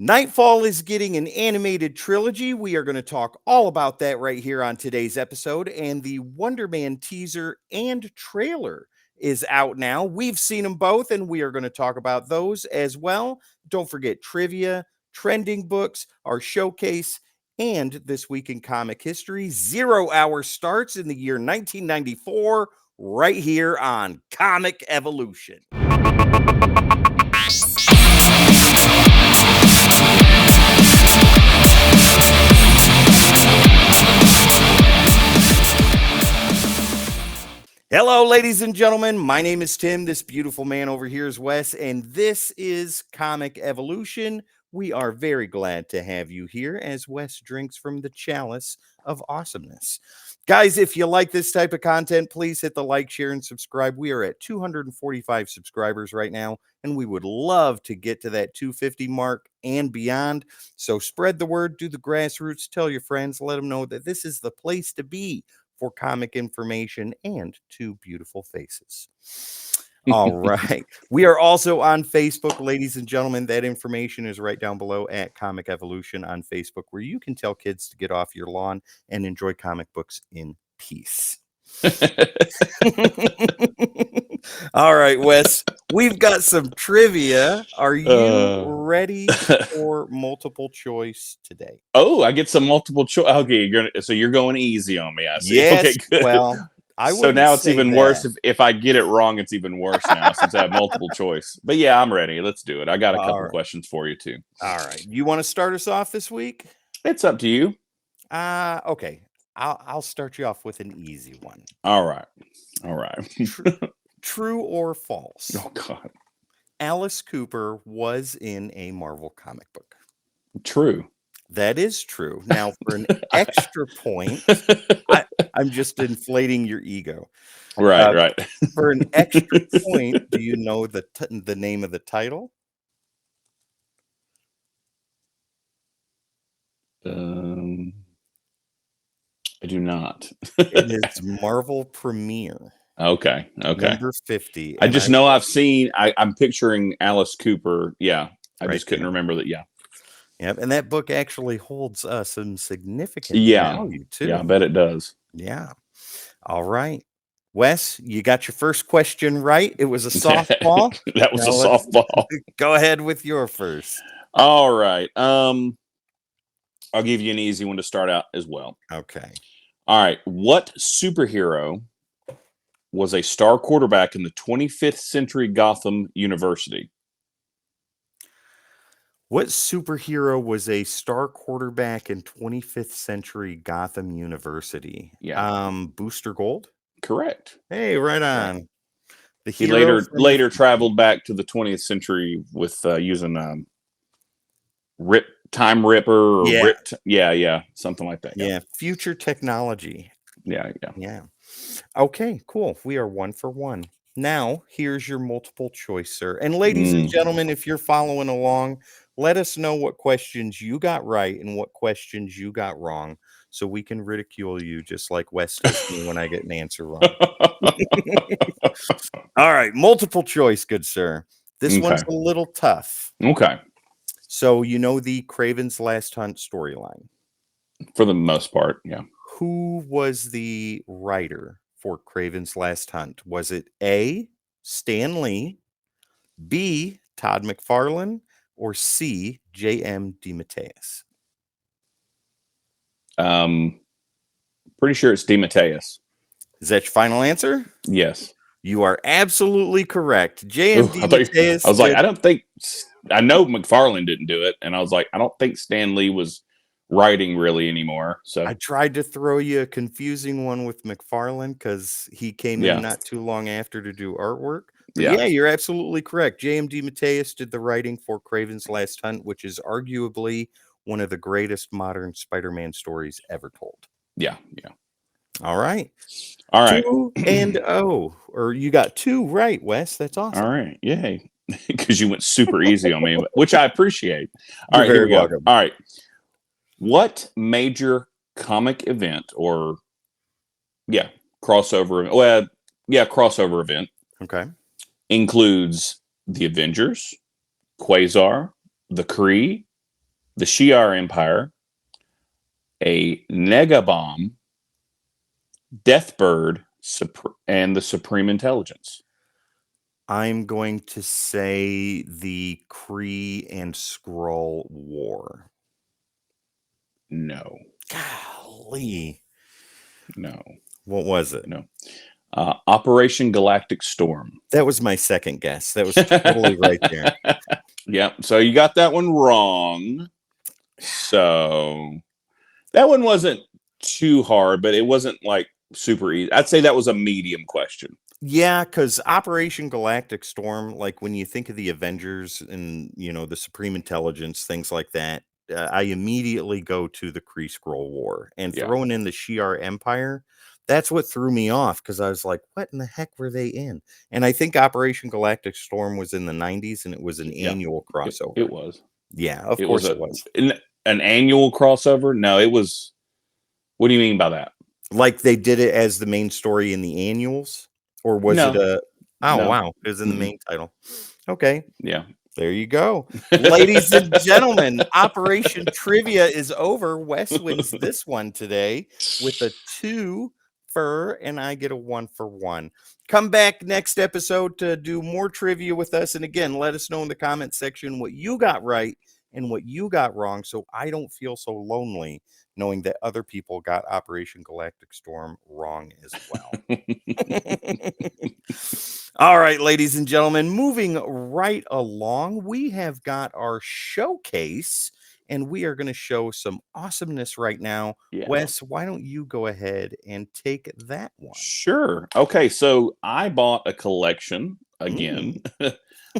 Knightfall is getting an animated trilogy. We are going to talk all about that right here on today's episode. And the Wonder Man teaser and trailer is out now. We've seen them both, and we are going to talk about those as well. Don't forget trivia, trending books, our showcase, and this week in comic history. 0 Hour starts in the year 1994, right here on Comic Evolution. Hello, ladies and gentlemen. My name is Tim. This beautiful man over here is Wes, and this is Comic Evolution. We are very glad to have you here as Wes drinks from the chalice of awesomeness. Guys, if you like this type of content, please hit the like, share, and subscribe. We are at 245 subscribers right now, and we would love to get to that 250 mark and beyond. So spread the word, do the grassroots, tell your friends, let them know that this is the place to be for comic information and two beautiful faces. All right. We are also on Facebook, ladies and gentlemen. That information is right down below at Comic Evolution on Facebook, where you can tell kids to get off your lawn and enjoy comic books in peace. All right, Wes, we've got some trivia. Are you ready for multiple choice today? Oh, I get some multiple choice. Okay, you're going easy on me. I see. Yes. Okay, good. Well, so now it's even worse. If I get it wrong, it's even worse now since I have multiple choice. But yeah, I'm ready. Let's do it. I got a couple questions for you too. All right. You want to start us off this week? It's up to you. Okay. I'll start you off with an easy one. All right. True or false? Oh God. Alice Cooper was in a Marvel comic book. True. That is true. Now, for an extra point, I'm just inflating your ego. Right. For an extra point, do you know the name of the title? I do not. It is Marvel Premiere. Okay. Number 50. I just know I've seen. I'm picturing Alice Cooper. Yeah, I just couldn't remember that. Yeah. Yep, and that book actually holds some significant value too. Yeah, I bet it does. Yeah. All right. Wes, you got your first question right. It was a softball. That was a softball. Go ahead with your first. All right. I'll give you an easy one to start out as well. Okay. All right. What superhero was a star quarterback in the 25th century Gotham University? What superhero was a star quarterback in 25th century Gotham University? Yeah. Booster Gold? Correct. Hey, right on. Right. He later traveled back to the 20th century with using Time Ripper or something like that. Yeah, future technology. Yeah. Okay, cool. We are 1 for 1. Now, here's your multiple choice, sir. And ladies and gentlemen, if you're following along, let us know what questions you got right and what questions you got wrong, so we can ridicule you just like Wes does me when I get an answer wrong. All right, multiple choice, good sir. This one's a little tough. Okay. So you know the Kraven's Last Hunt storyline? For the most part, yeah. Who was the writer for Kraven's Last Hunt? Was it A, Stan Lee, B, Todd McFarlane, or C, J.M. DeMatteis? Pretty sure it's DeMatteis. Is that your final answer? Yes. You are absolutely correct. J.M. DeMatteis. I was like, I know McFarlane didn't do it, and I was like, I don't think Stan Lee was writing really anymore. So I tried to throw you a confusing one with McFarlane because he came in not too long after to do artwork. But yeah, you're absolutely correct. J.M. DeMatteis did the writing for Kraven's Last Hunt, which is arguably one of the greatest modern Spider-Man stories ever told. Yeah. All right. 2-0. Or you got 2 right, Wes. That's awesome. All right. Yay. Because you went super easy on me, which I appreciate. All right, here we go. All right. What major comic event or crossover event includes the Avengers, Quasar, the Kree, the Shi'ar Empire, a Negabomb, Deathbird, and the Supreme Intelligence. I'm going to say the Kree and Skrull War. No. Golly. No. What was it? No. Operation Galactic Storm. That was my second guess. That was totally right there. Yep. So you got that one wrong. So that one wasn't too hard, but it wasn't like super easy. I'd say that was a medium question. Yeah, because Operation Galactic Storm, like when you think of the Avengers and, you know, the Supreme Intelligence, things like that, I immediately go to the Kree Skrull War. And throwing in the Shi'ar Empire, that's what threw me off, because I was like, what in the heck were they in? And I think Operation Galactic Storm was in the 90s, and it was an annual crossover. It was. Yeah, of course it was. An annual crossover? No, it was. What do you mean by that? Like they did it as the main story in the annuals? Or was it a... Oh, no. Wow. It was in the main title. Okay. Yeah. There you go. Ladies and gentlemen, Operation Trivia is over. Wes wins this one today with a 2 for, and I get a 1 for 1. Come back next episode to do more trivia with us. And again, let us know in the comment section what you got right and what you got wrong, so I don't feel so lonely knowing that other people got Operation Galactic Storm wrong as well. All right, ladies and gentlemen, moving right along, we have got our showcase, and we are going to show some awesomeness right now. Yeah. Wes, why don't you go ahead and take that one? Sure. Okay, so I bought a collection again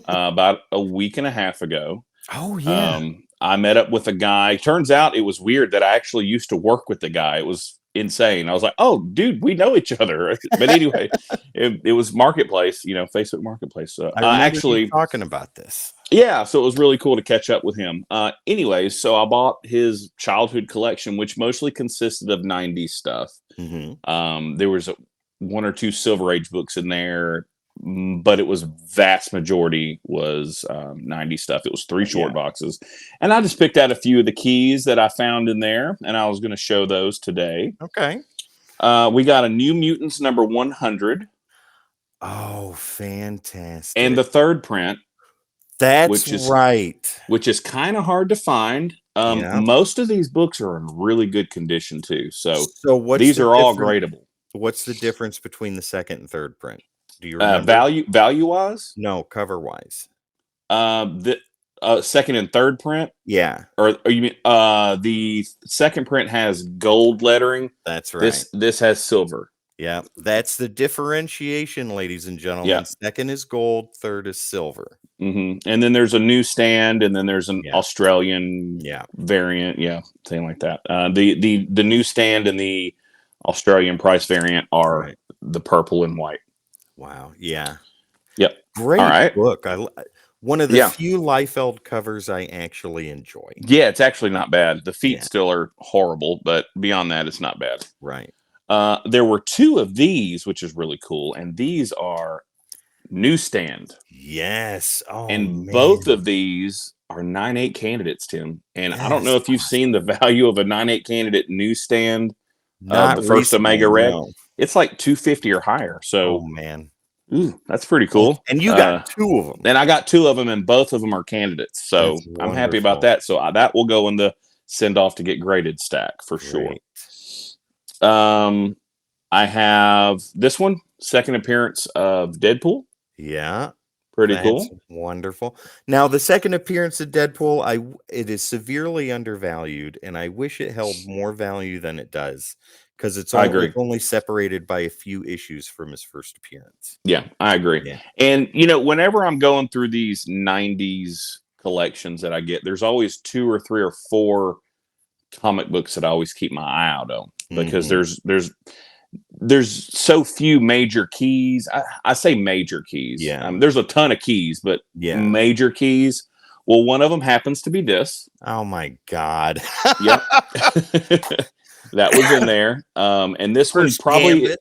about a week and a half ago. Oh, yeah. I met up with a guy. Turns out it was weird that I actually used to work with the guy. It was insane. I was like, oh, dude, we know each other. But anyway, it was Marketplace, you know, Facebook Marketplace. So I actually talking about this. Yeah, so it was really cool to catch up with him. Anyways, so I bought his childhood collection, which mostly consisted of 90s stuff. There was one or two Silver Age books in there, but it was vast majority was 90 stuff. It was 3 short boxes, and I just picked out a few of the keys that I found in there, and I was going to show those today. Okay. We got a New Mutants number 100. Oh, fantastic! And the third print. That's right. Which is kind of hard to find. Most of these books are in really good condition too. So these are all gradable. What's the difference between the second and third print? Do you remember? Value wise? No, cover wise. The second and third print? Yeah. Or you mean the second print has gold lettering? That's right. This has silver. Yeah, that's the differentiation, ladies and gentlemen. Yeah. Second is gold, third is silver. And then there's a newsstand, and then there's an Australian variant. Yeah, something like that. The newsstand and the Australian price variant are the purple and white. Wow. Yeah. Yep. Great book. One of the few Liefeld covers I actually enjoy. Yeah, it's actually not bad. The feet still are horrible, but beyond that, it's not bad. Right. There were 2 of these, which is really cool, and these are newsstand. Yes. Oh, and man. Both of these are 9/8 candidates, Tim. And I don't know if you've seen the value of a 9/8 candidate newsstand. The first Omega Reg. No. It's like $250 or higher. So, oh man, that's pretty cool. And you got 2 of them. And I got 2 of them, and both of them are candidates. So I'm happy about that. So that will go in the send off to get graded stack for sure. I have this one, second appearance of Deadpool. Yeah. Pretty cool. Wonderful. Now, the second appearance of Deadpool, it is severely undervalued, and I wish it held more value than it does, because it's only separated by a few issues from his first appearance. Yeah, I agree. Yeah. And, you know, whenever I'm going through these 90s collections that I get, there's always 2 or 3 or 4 comic books that I always keep my eye out on, because there's so few major keys. I say major keys. Yeah. There's a ton of keys, but major keys. Well, one of them happens to be this. Oh my God. Yep. That was in there. And this one's probably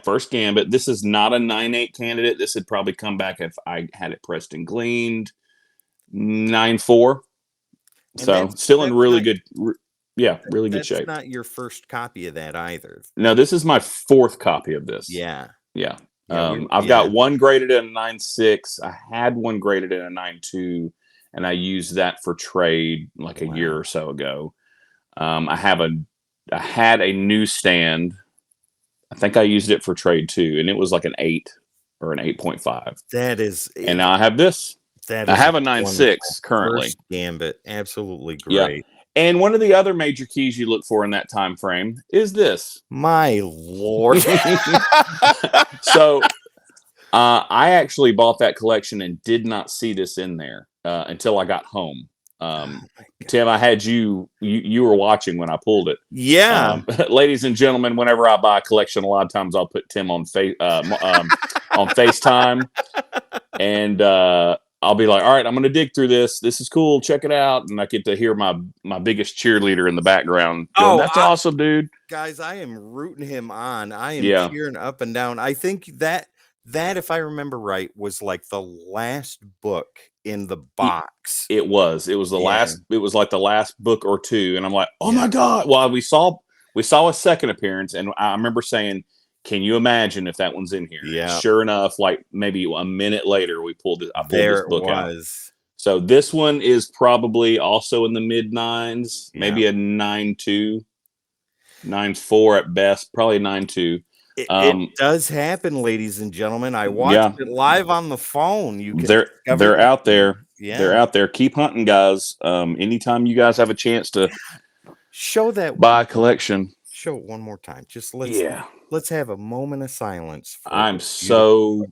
first Gambit. This is not a 9/8 candidate. This would probably come back if I had it pressed and gleaned. 9/4. So still in really good, really good that's shape. not your first copy of that either. No, this is my fourth copy of this. Yeah. Yeah. Yeah, I've got one graded in a 9.6. I had one graded in a 9.2, and I used that for trade like a year or so ago. I had a newsstand. I think I used it for trade too, and it was like an 8 or an 8.5. That is And now I have this. that I is have a wonderful. 9.6 currently. First Gambit, absolutely Yeah. great. And one of the other major keys you look for in that time frame is this. My lord. So I actually bought that collection and did not see this in there until I got home. Tim, I had you were watching when I pulled it. Yeah. Ladies and gentlemen, whenever I buy a collection, a lot of times I'll put Tim on on FaceTime, and I'll be like, "All right, I'm going to dig through this. This is cool. Check it out." And I get to hear my biggest cheerleader in the background going, "That's awesome, dude." Guys, I am rooting him on. I am Yeah. cheering up and down. I think that if I remember right was like the last book in the box. It was the last. It was like the last book or two, and I'm like, "Oh my god!" Well, we saw a second appearance, and I remember saying, "Can you imagine if that one's in here?" Yeah. And sure enough, like maybe a minute later, I pulled this book out. So this one is probably also in the mid 9s, maybe a 9.2, 9.4 at best, probably 9.2. It does happen, ladies and gentlemen. I watched it live on the phone. You can they're out there. Yeah. They're out there. Keep hunting, guys. Anytime you guys have a chance to show that buy a collection. Show it one more time. Just let's have a moment of silence. I'm so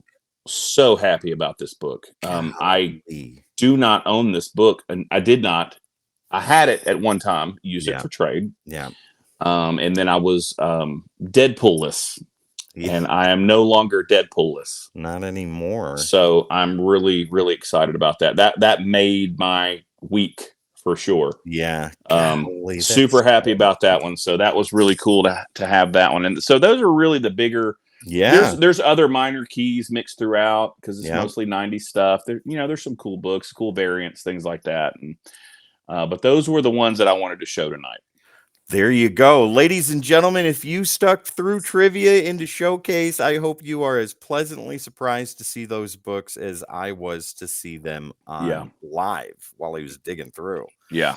happy about this book. I do not own this book, and I did not. I had it at one time, used it for trade. Yeah. And then I was Deadpool-less. And I am no longer Deadpool-less. Not anymore. So I'm really, really excited about that. That made my week for sure. Yeah. Super happy about that one. So that was really cool to have that one. And so those are really the bigger. Yeah. There's other minor keys mixed throughout because it's mostly 90s stuff. There's some cool books, cool variants, things like that. And but those were the ones that I wanted to show tonight. There you go. Ladies and gentlemen, if you stuck through trivia into Showcase, I hope you are as pleasantly surprised to see those books as I was to see them on live while he was digging through. Yeah.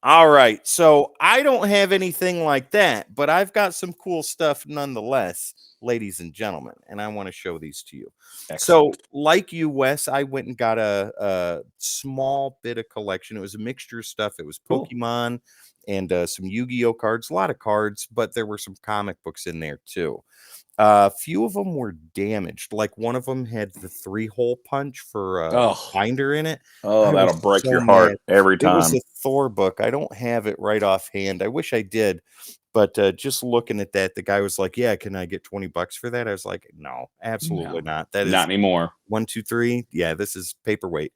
All right. So I don't have anything like that, but I've got some cool stuff nonetheless, ladies and gentlemen, and I want to show these to you. Excellent. So like you, Wes, I went and got a small bit of collection. It was a mixture of stuff. It was Pokemon and some Yu-Gi-Oh cards, a lot of cards, but there were some comic books in there too. A few of them were damaged. Like one of them had the 3-hole punch for a binder in it. Oh, that'll break your heart every time. It was a Thor book. I don't have it right offhand. I wish I did. But just looking at that, the guy was like, "Yeah, can I get $20 for that?" I was like, "No, absolutely not. That is not anymore. 1, 2, 3. Yeah, this is paperweight."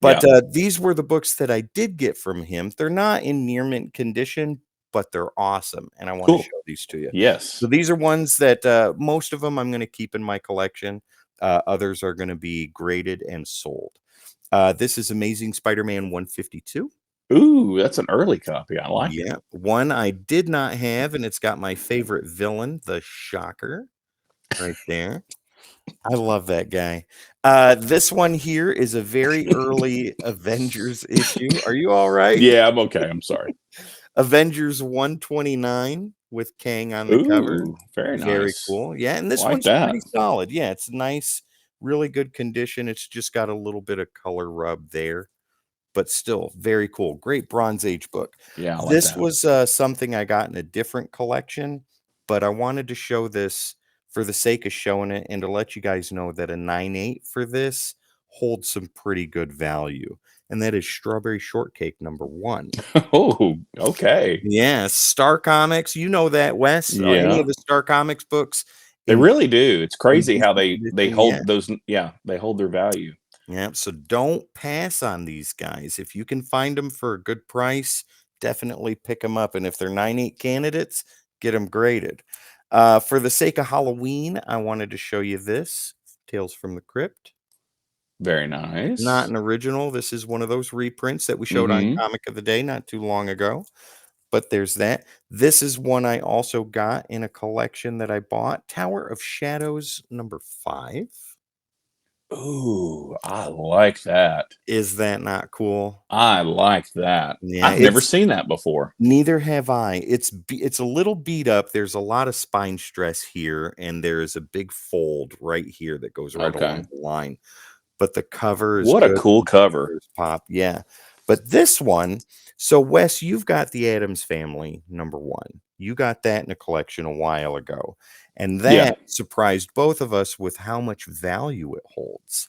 But these were the books that I did get from him. They're not in near mint condition, but they're awesome, and I want to show these to you. Yes. So these are ones that most of them I'm going to keep in my collection. Others are going to be graded and sold. This is Amazing Spider-Man 152. Ooh, that's an early copy. I like it. One I did not have, and it's got my favorite villain, the Shocker, right there. I love that guy. This one here is a very early Avengers issue. Are you all right? Yeah, I'm okay. I'm sorry. Avengers 129 with Kang on the cover. Very nice. Very cool. Yeah, and this one's pretty solid. Yeah, it's nice, really good condition. It's just got a little bit of color rub there, but still very cool. Great Bronze Age book. Yeah, I like this that. was something I got in a different collection, but I wanted to show this for the sake of showing it and to let you guys know that a 9.8 for this holds some pretty good value. And that is Strawberry Shortcake #1. Oh, okay. Yeah, Star Comics. You know that, Wes. Any of the Star Comics books. They really do. It's crazy how they hold those. Yeah, they hold their value. Yeah, so don't pass on these guys. If you can find them for a good price, definitely pick them up. And if they're 9.8 candidates, get them graded. For the sake of Halloween, I wanted to show you this Tales from the Crypt. Very Not nice. an original. This is one of those reprints that we showed on Mm-hmm. Comic of the Day not too long ago. But there's that. This is one I also got in a collection that I bought. Tower of Shadows #5. Ooh, I like that. Is that not cool? I like that. Yeah, I've never it's seen that before. neither have I. It's a little beat up. There's a lot of spine stress here, and there is a big fold right here that goes right along Okay. the line. But the cover is What a good. cool The cover. colors pop. Yeah. But this one, so Wes, you've got the Addams Family #1. You got that in a collection a while ago. And Yeah. that surprised both of us with how much value it holds.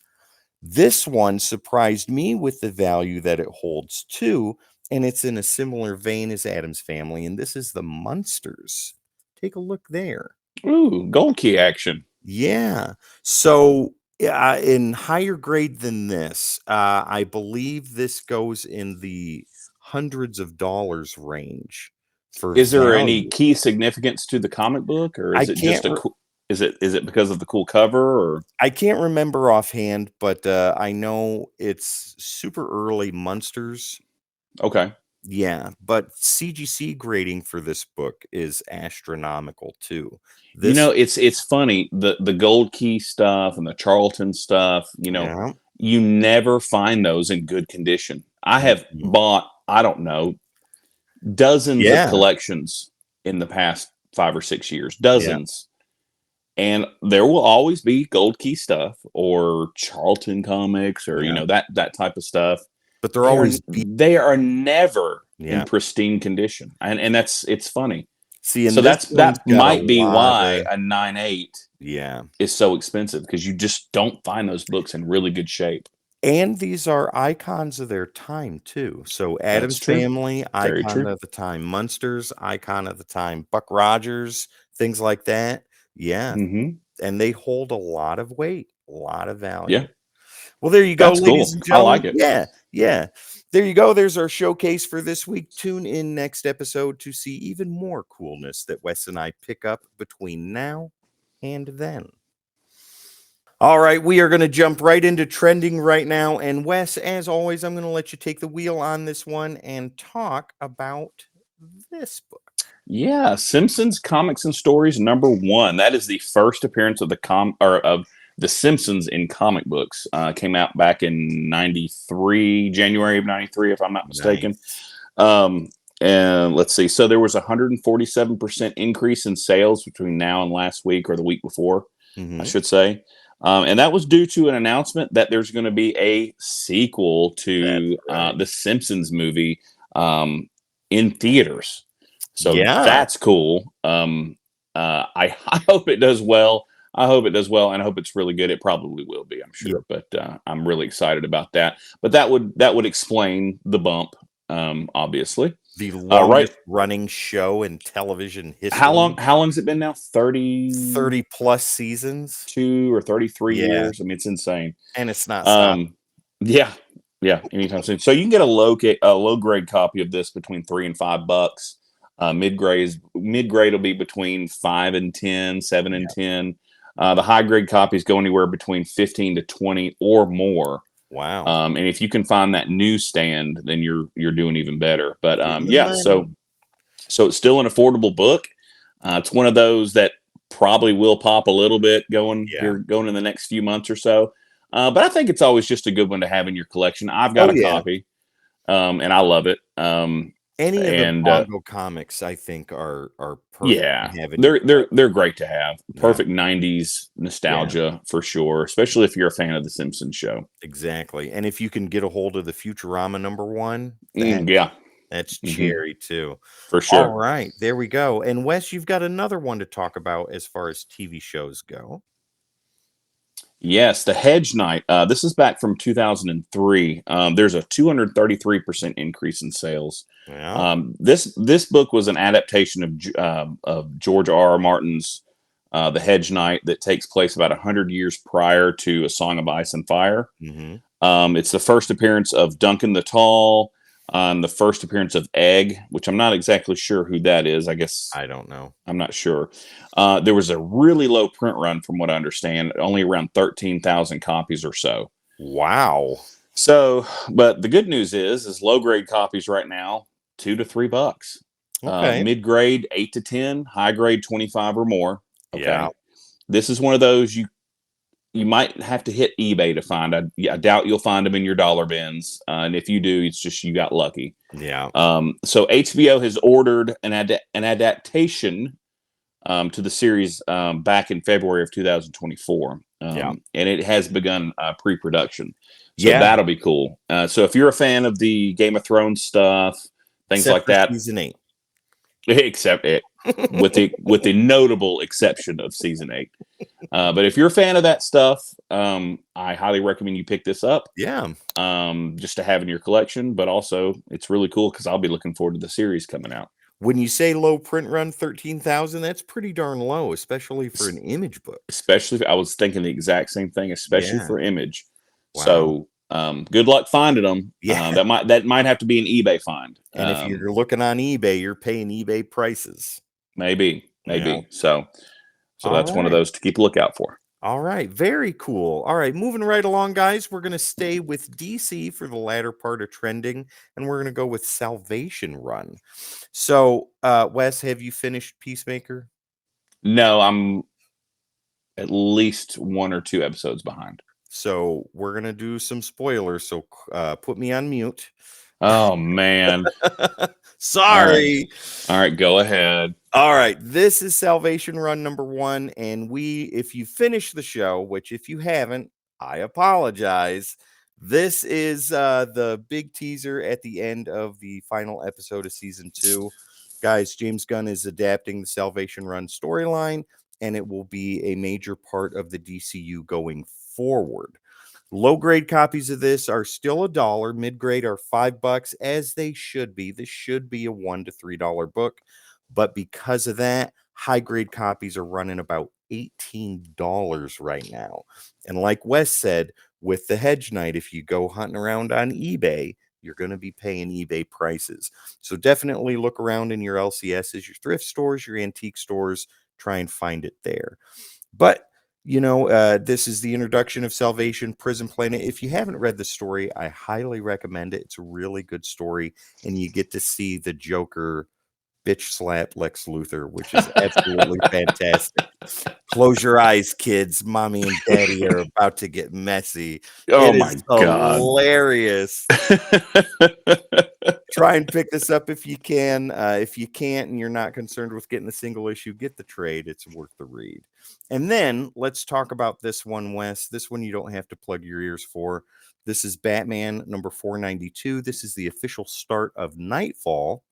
This one surprised me with the value that it holds too, and it's in a similar vein as Addams Family, and this is the Munsters. Take a look there. Ooh, gold key action. Yeah. So, in higher grade than this, I believe this goes in the hundreds of dollars range for Is there any value. key significance to the comic book, or I is it can't just a re cool? Is it because of the cool cover, or I can't remember offhand, but, I know it's super early Munsters. okay? Yeah, but CGC grading for this book is astronomical too. You know, This it's funny, the gold key stuff and the Charlton stuff. Yeah. You never find those in good condition. I have Mhm. bought, I don't know, dozens of Yeah, collections in the past 5 or 6 years, yeah, dozens. And there will always be gold key stuff or Charlton comics or yeah, that type of stuff. but they're They are always beat. they are never in Yeah. pristine condition, and it's funny. See, So and this that one's got a might be lot why of a 9.8 yeah. is so expensive, because you just don't find those books in really good shape. And these are icons of their time too. So That's Addams true. Family, Very icon true. of the time. Munsters, icon of the time. Buck Rogers, things like that. Yeah, Hmm. and they hold a lot of weight, a lot of Yeah, value. Well, there you go, that's ladies cool. and I like gentlemen. it. Yeah, yeah. There you go. There's our showcase for this week. Tune in next episode to see even more coolness that Wes and I pick up between now and then. All right, we are going to jump right into trending right now. And Wes, as always, I'm going to let you take the wheel on this one and talk about this book. Yeah, Simpsons Comics and Stories #1. That is the first appearance of of the Simpsons in comic books. Came out back in '93, January of '93, if I'm not mistaken. Nice. Um, and let's see. So there was a 147% increase in sales between now and last week, or the week before, I Hmm. should say. And that was due to an announcement that there's going to be a sequel That's to right. the Simpsons movie in theaters. So Yeah. that's cool. I hope it does well. I hope it does well, and I hope it's really good. It probably will be, I'm Yep. sure, but I'm really excited about that. But that would explain the bump, obviously. The Right? longest running show in television How history, long? How long has it been now? 30 plus seasons. 32 or 33 Yeah. years. I mean, it's insane. And it's not stopping. Um, yeah, yeah, anytime soon. So you can get a low grade copy of this between $3 and $5. Mid grade will be between 5 and 10, 7 and 10. The high grade copies go anywhere between 15 to 20 or more. Wow. And if you can find that newsstand, then you're doing even better. But Getting the yeah, money. so it's still an affordable book. It's one of those that probably will pop a little bit Yeah. going in the next few months or so. But I think it's always just a good one to have in your collection. I've got Oh, a yeah. copy, and I love it. Any of the And Bongo comics, I think, are perfect yeah, to have in your they're collection. great to have. Yeah. Perfect '90s Yeah. nostalgia for sure, especially if you're a fan of the Simpsons show. Exactly. And if you can get a hold of the Futurama #1, Yeah, that's hmm, cherry too. for All sure. right, there we go. And Wes, you've got another one to talk about as far as TV shows go. Yes, the Hedge Knight. This is back from 2003. There's a 233% increase in sales. Yeah. This book was an adaptation of George R. R. Martin's The Hedge Knight, that takes place about 100 years prior to A Song of Ice and Fire. Hmm. It's the first appearance of Duncan the Tall, the first appearance of Egg, which I'm not exactly sure who that is. I guess I don't know. I'm not sure. There was a really low print run, from what I understand, only around 13,000 copies or so. Wow. So, but the good news is low grade copies right now, $2 to $3. Okay. Mid grade 8 to 10, high grade 25 or more. Yeah. Okay, this is one of those you might have to hit eBay to find. I doubt you'll find them in your dollar bins, and if you do, it's just you got lucky. Yeah. So HBO has ordered an adaptation to the series back in February of 2024, Yeah. and it has begun pre-production. So Yeah. that'll be cool. So if you're a fan of the Game of Thrones stuff, things Except like for that, season 8. except it, with the notable exception of season 8. But if you're a fan of that stuff, I highly recommend you pick this up. Yeah. Just to have in your collection, but also it's really cool because I'll be looking forward to the series coming out. When you say low print run 13,000, that's pretty darn low, especially for an Image book. Especially, I was thinking the exact same thing, especially Yeah. for Image. Wow. So, good luck finding them. Yeah. That might have to be an eBay find. And if you're looking on eBay, you're paying eBay prices. Yeah. Maybe. So All that's one of right. those to keep a lookout for. All right. Very cool. All right. Moving right along, guys. We're going to stay with DC for the latter part of trending, and we're going to go with Salvation Run. So, Wes, have you finished Peacemaker? No, I'm at least 1 or 2 episodes behind. So, we're going to do some spoilers. So, put me on mute. Oh man. Sorry. All right, go ahead. All right, this is Salvation Run number 1, and if you finish the show, which if you haven't, I apologize. This is the big teaser at the end of the final episode of season 2. Guys, James Gunn is adapting the Salvation Run storyline, and it will be a major part of the DCU going forward. Low grade copies of this are still $1. Mid grade are $5, as they should be. This should be a $1 to $3 book. But because of that, high grade copies are running about $18 right now. And like Wes said, with the Hedge Knight, if you go hunting around on eBay, you're going to be paying eBay prices. So definitely look around in your LCSs, your thrift stores, your antique stores, try and find it there. But this is the introduction of Salvation Prison Planet. If you haven't read the story, I highly recommend it. It's a really good story, and you get to see the Joker bitch slap Lex Luthor, which is absolutely fantastic. Close your eyes, kids. Mommy and daddy are about to get messy. Oh It my is god. hilarious. Try and pick this up if you can. If you can't and you're not concerned with getting the single issue, get the trade. It's worth the read. And then let's talk about this one, Wes. This one you don't have to plug your ears for. This is Batman number 492. This is the official start of Knightfall.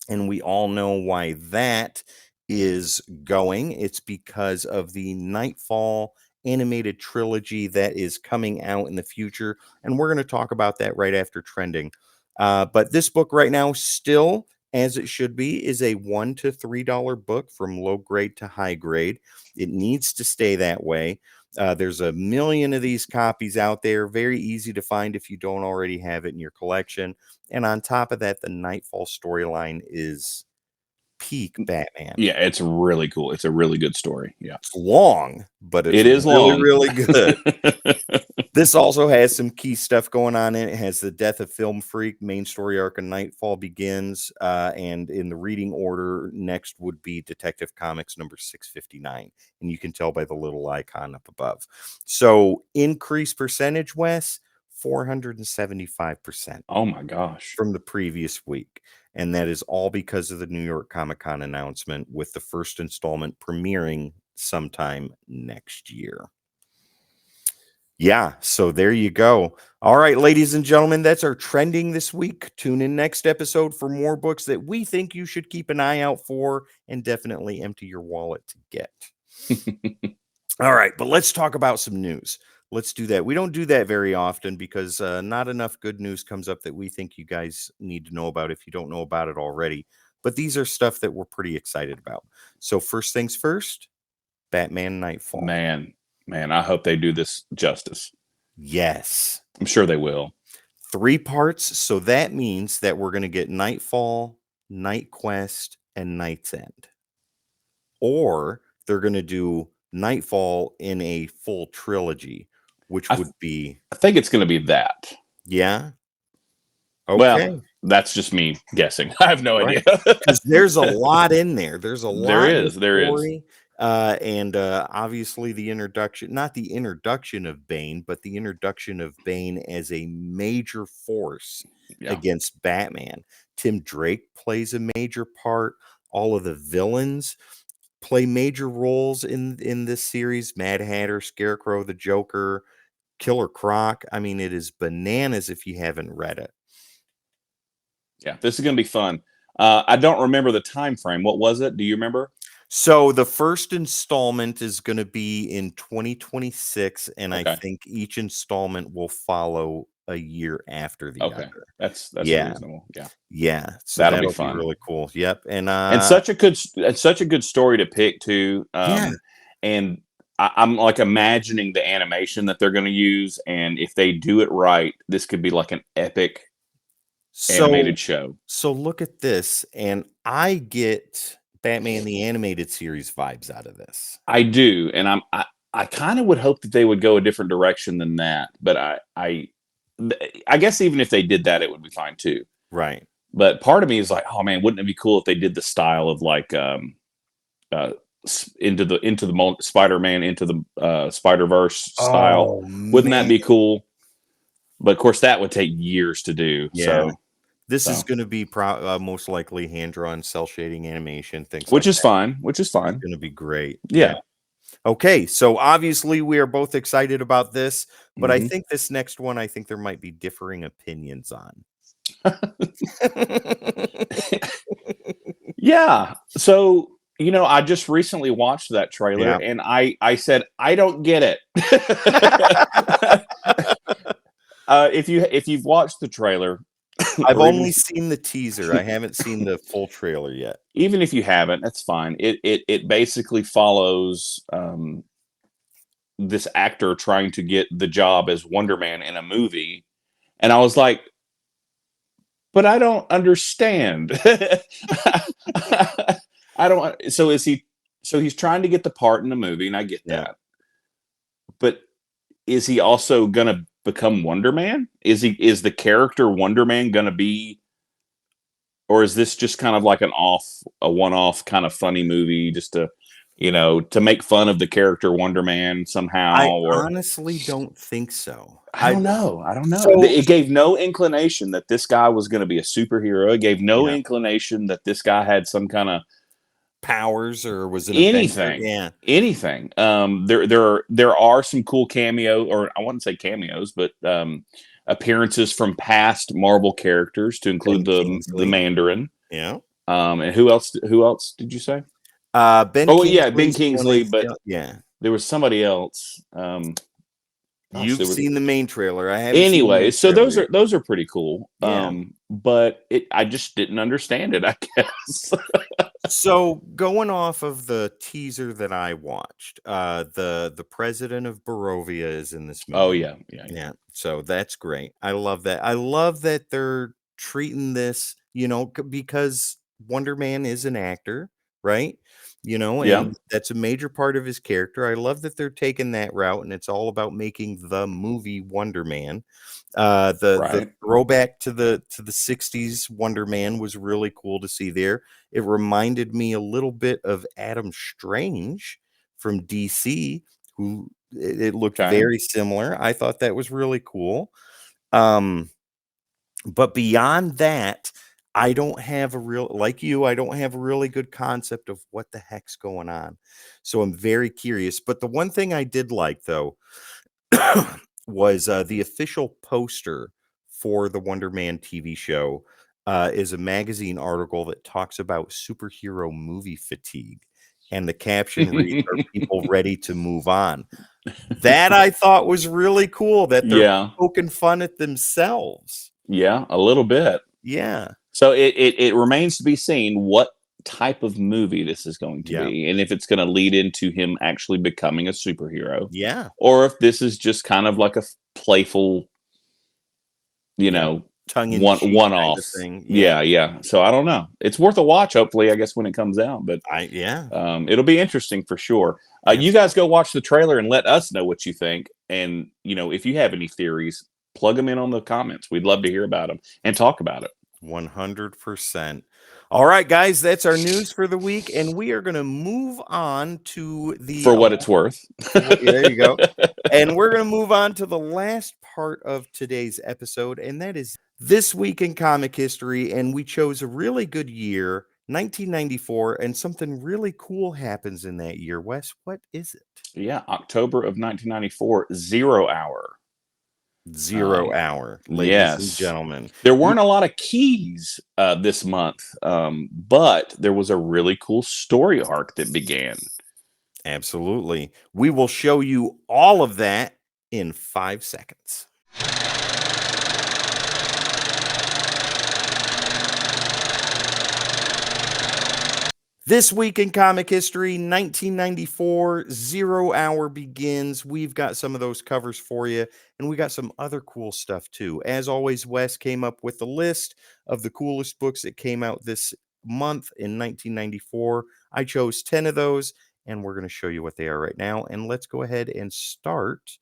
And we all know why that is going. It's because of the Knightfall animated trilogy that is coming out in the future. And we're going to talk about that right after trending. But this book right now, still as it should be, is a $1 to $3 book from low grade to high grade. It needs to stay that way. There's a million of these copies out there. Very easy to find if you don't already have it in your collection. And on top of that, the Knightfall storyline is peak Batman. Yeah, it's really cool. It's a really good story. Yeah. It's long, but it's It is really, long. really good. This also has some key stuff going on in it. It has the death of Film Freak, main story arc of Knightfall begins. And in the reading order, next would be Detective Comics number 659. And you can tell by the little icon up above. So increase percentage, Wes, 475%. Oh my gosh. From the previous week. And that is all because of the New York Comic Con announcement, with the first installment premiering sometime next year. Yeah, so there you go. All right, ladies and gentlemen, that's our trending this week. Tune in next episode for more books that we think you should keep an eye out for and definitely empty your wallet to get. All right, but let's talk about some news. Let's do that. We don't do that very often because not enough good news comes up that we think you guys need to know about if you don't know about it already. But these are stuff that we're pretty excited about. So first things first, Batman Knightfall. Man, I hope they do this justice. Yes. I'm sure they will. 3 parts. So that means that we're going to get Knightfall, Night Quest, and Night's End. Or they're going to do Knightfall in a full trilogy, which would be. I think it's going to be that. Yeah. Okay. Well, that's just me guessing. I have no idea. Because there's a lot in there. There's a lot in the There is. story. And obviously the introduction, not the introduction of Bane, but the introduction of Bane as a major force against Batman. Tim Drake plays a major part. All of the villains play major roles in this series. Mad Hatter, Scarecrow, the Joker, Killer Croc. I mean, it is bananas if you haven't read it. Yeah, this is going to be fun. I don't remember the time frame. What was it? Do you remember? So the first installment is going to be in 2026, and I think each installment will follow a year after the other. That's reasonable. Yeah. So that'll be fun. Really cool. Yep. And such a good story to pick too. And I'm like imagining the animation that they're going to use, and if they do it right, this could be like an epic animated show. So look at this, and I get Batman the Animated Series vibes out of this. I do, and I kind of would hope that they would go a different direction than that, but I guess even if they did that, it would be fine too. Right. But part of me is like, oh man, wouldn't it be cool if they did the style of like into the Spider-Man into the Spider-Verse style? Wouldn't that be cool? But of course, that would take years to do. Yeah. So this is going to be most likely hand-drawn, cell shading animation, things which is fine. Which is fine. It's going to be great. Yeah. Okay, so obviously we are both excited about this, but I think this next one, I think there might be differing opinions on. Yeah. So, I just recently watched that trailer and I said, I don't get it. If you've watched the trailer, I've only seen the teaser. I haven't seen the full trailer yet. Even if you haven't, that's fine. It basically follows this actor trying to get the job as Wonder Man in a movie. And I was like, but I don't understand. I don't. So he's trying to get the part in the movie, and I get that. But is he also going to become Wonder Man? Is the character Wonder Man going to be, or is this just kind of like a one-off kind of funny movie just to make fun of the character Wonder Man somehow? I honestly don't think so. I don't know. So, it gave no inclination that this guy was going to be a superhero. It gave no inclination that this guy had some kind of powers or was it anything. Anything. There are some cool cameo, or I wouldn't say cameos, but appearances from past Marvel characters to include the Mandarin. Yeah. And who else did you say? Ben Kingsley, but there was somebody else. You've seen the main trailer. I haven't. Anyway, so those are pretty cool. But I just didn't understand it, I guess. So going off of the teaser that I watched, the president of Barovia is in this movie. Oh yeah. So that's great. I love that. I love that they're treating this, because Wonder Man is an actor, right? And that's a major part of his character. I love that they're taking that route, and it's all about making the movie Wonder Man. The throwback to the 60s Wonder Man was really cool to see there. It reminded me a little bit of Adam Strange from DC, who it looked very similar. I thought that was really cool. But beyond that, I don't have I don't have a really good concept of what the heck's going on. So I'm very curious. But the one thing I did like, though, was the official poster for the Wonder Man TV show is a magazine article that talks about superhero movie fatigue. And the caption reads, "Are people ready to move on?" That I thought was really cool, that they're poking fun at themselves. Yeah, a little bit. Yeah. So it remains to be seen what type of movie this is going to be, and if it's going to lead into him actually becoming a superhero. Yeah. Or if this is just kind of like a playful, tongue-in-cheek one kind of off. thing. Yeah. So I don't know. It's worth a watch. Hopefully, I guess when it comes out, but it'll be interesting for sure. You guys go watch the trailer and let us know what you think. And if you have any theories, plug them in on the comments. We'd love to hear about them and talk about it. 100%. All right, guys, that's our news for the week, and we are going to move on to the For what it's worth. there you go. And we're going to move on to the last part of today's episode, and that is This Week in Comic History. And we chose a really good year, 1994, and something really cool happens in that year. Wes, what is it? Yeah, October of 1994, 0 Hour. 0 Hour, ladies and gentlemen. There weren't a lot of keys this month, but there was a really cool story arc that began. Absolutely. We will show you all of that in 5 seconds. This Week in Comic History, 1994, 0 Hour begins. We've got some of those covers for you, and we got some other cool stuff too. As always, Wes came up with the list of the coolest books that came out this month in 1994. I chose 10 of those, and we're going to show you what they are right now. And let's go ahead and start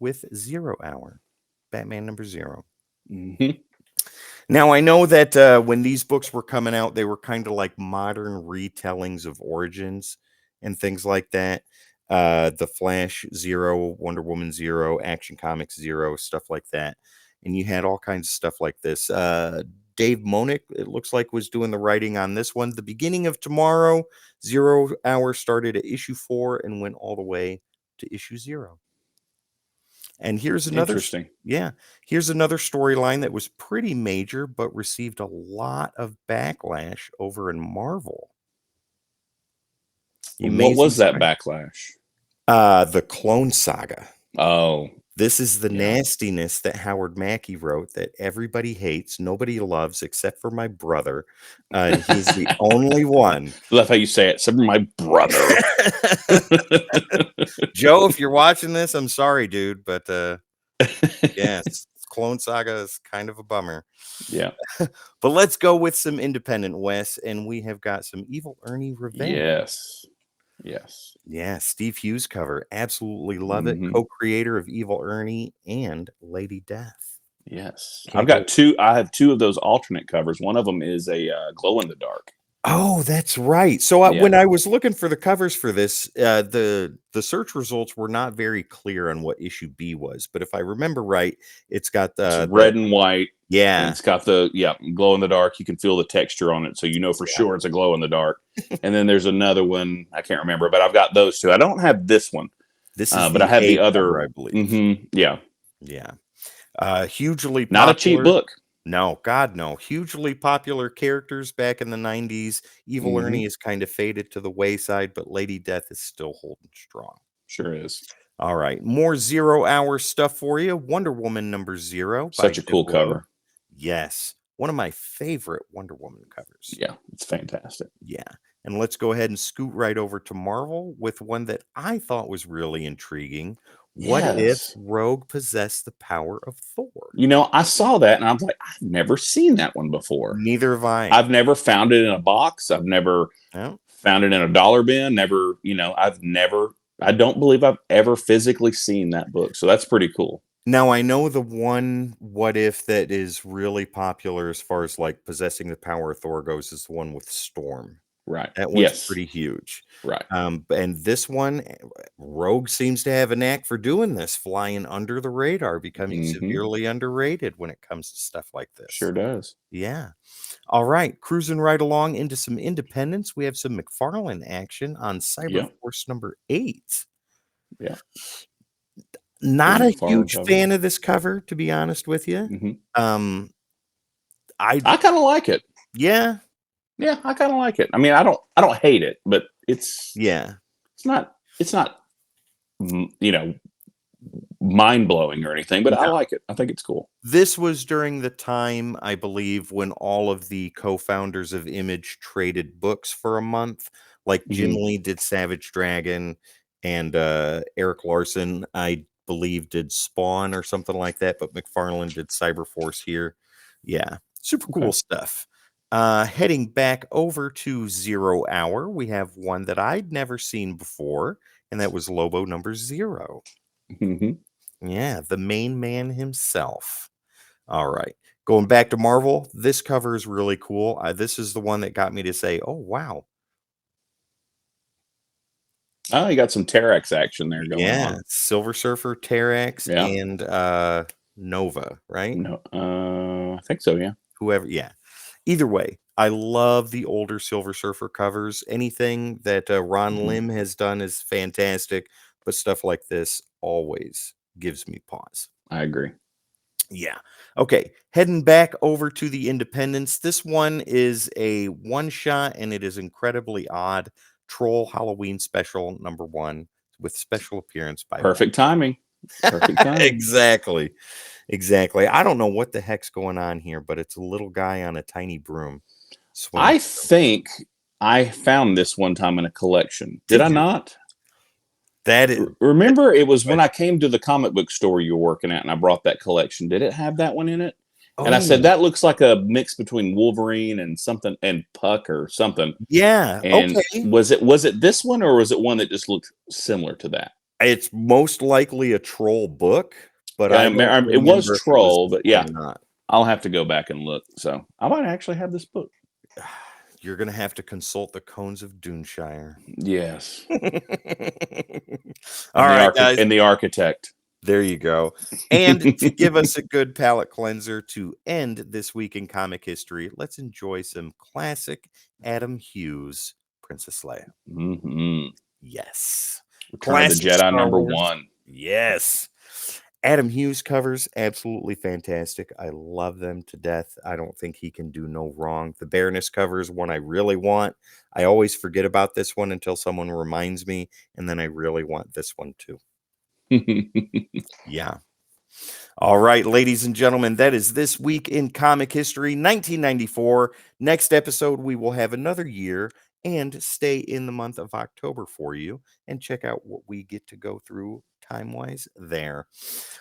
with 0 Hour, Batman number 0. Mm-hmm. Now, I know that when these books were coming out, they were kind of like modern retellings of origins and things like that. The Flash 0, Wonder Woman 0, Action Comics 0, stuff like that. And you had all kinds of stuff like this. Dave Monick, it looks like, was doing the writing on this one. The Beginning of Tomorrow, 0 Hour started at issue 4 and went all the way to issue 0. And here's another here's another storyline that was pretty major, but received a lot of backlash over in Marvel. What was that backlash? The Clone Saga. Oh. This is the nastiness that Howard Mackey wrote that everybody hates, nobody loves except for my brother. He's the only one. Love how you say it, except for my brother. Joe, if you're watching this, I'm sorry, dude, but yes, Clone Saga is kind of a bummer. Yeah. But let's go with some independent, Wes, and we have got some Evil Ernie Revenge. Yes. Yeah, Steve Hughes cover. Absolutely love it. Co-creator of Evil Ernie and Lady Death. Yes. I have two of those alternate covers. One of them is a glow in the dark. Oh, that's right. So when I was looking for the covers for this, the search results were not very clear on what issue B was. But if I remember right, it's got the red and white. Yeah. And it's got the glow in the dark. You can feel the texture on it, so you know for sure it's a glow in the dark. And then there's another one, I can't remember, but I've got those two. I don't have this one. This is but I have the other, cover, I believe. Yeah. Hugely popular. Not a cheap book. No, God, no. Hugely popular characters back in the 90s. Evil Ernie is kind of faded to the wayside, but Lady Death is still holding strong. Sure is. All right. More 0 Hour stuff for you. Wonder Woman number 0. Such a cool cover. Yes. One of my favorite Wonder Woman covers. Yeah, it's fantastic. Yeah. And let's go ahead and scoot right over to Marvel with one that I thought was really intriguing. What if Rogue possessed the power of Thor? I saw that and I was like, I've never seen that one before. Neither have I. I've never found it in a box. I've never found it in a dollar bin. Never, I don't believe I've ever physically seen that book. So that's pretty cool. Now, I know the one what if that is really popular as far as like possessing the power of Thor goes is the one with Storm. Right. That one's pretty huge. Right. And this one, Rogue seems to have a knack for doing this, flying under the radar, becoming severely underrated when it comes to stuff like this. Sure does. Yeah. All right. Cruising right along into some independence. We have some McFarlane action on Cyberforce number 8. Yeah. Not a huge fan of this cover, to be honest with you. I kind of like it. Yeah. Yeah, I kind of like it. I mean, I don't hate it, but it's not mind blowing or anything, but I like it. I think it's cool. This was during the time, I believe, when all of the co-founders of Image traded books for a month. Like Jim Lee did Savage Dragon, and Eric Larson, I believe, did Spawn or something like that, but McFarlane did Cyberforce here. Yeah, super Okay. cool stuff. Heading back over to 0 Hour, we have one that I'd never seen before, and that was Lobo number 0. Mm-hmm. Yeah, the main man himself. All right. Going back to Marvel, this cover is really cool. This is the one that got me to say, oh, wow. Oh, you got some Terex action there going Yeah, on. Silver Surfer, Terex, Yeah. and Nova, right? No, I think so. Yeah. Whoever, yeah. Either way, I love the older Silver Surfer covers. Anything that Ron Mhm. Lim has done is fantastic, but stuff like this always gives me pause. I agree. Yeah. Okay. Heading back over to the Independents. This one is a one shot and it is incredibly odd. Troll Halloween Special number 1 with special appearance by Perfect timing. Perfect timing. Exactly. Exactly. I don't know what the heck's going on here, but it's a little guy on a tiny broom swinging. I think I found this one time in a collection. Did I You? not? That is Remember, it was when I came to the comic book store you were working at and I brought that collection. Did it have that one in it? And I said, oh that looks like a mix between Wolverine and something and Puck or something. yeah. And Okay. was it this one or was it one that just looked similar to that? It's most likely a troll book, but I don't It was remember if it was Troll, this but one yeah, or not. I'll have to go back and look. So I might actually have this book. You're gonna have to consult the Cones of Doonshire. Yes. All right, guys. And the architect. There you go. And to give us a good palate cleanser to end this week in comic history, let's enjoy some classic Adam Hughes Princess Leia. Mm-hmm. Yes. Return of the Classic Jedi Star number Wars. 1. Yes. Adam Hughes covers absolutely fantastic. I love them to death. I don't think he can do no wrong. The Baroness cover is one I really want. I always forget about this one until someone reminds me, and then I really want this one too. Yeah. All right, ladies and gentlemen, that is this week in comic history, 1994. Next episode, we will have another year and stay in the month of October for you and check out what we get to go through time-wise there.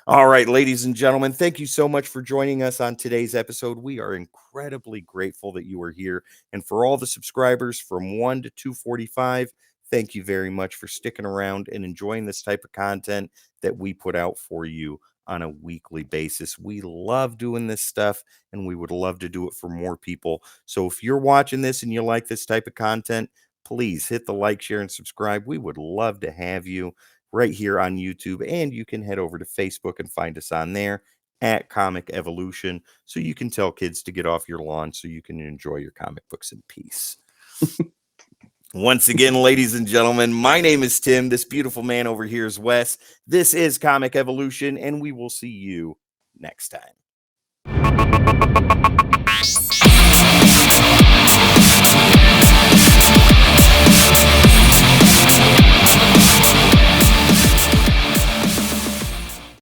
All right, ladies and gentlemen, thank you so much for joining us on today's episode. We are incredibly grateful that you are here. And for all the subscribers from 1 to 245, thank you very much for sticking around and enjoying this type of content that we put out for you on a weekly basis. We love doing this stuff and we would love to do it for more people. So if you're watching this and you like this type of content, please hit the like, share, and subscribe. We would love to have you right here on YouTube, and you can head over to Facebook and find us on there at Comic Evolution so you can tell kids to get off your lawn so you can enjoy your comic books in peace. Once again, ladies and gentlemen, my name is Tim. This beautiful man over here is Wes. This is Comic Evolution, and we will see you next time.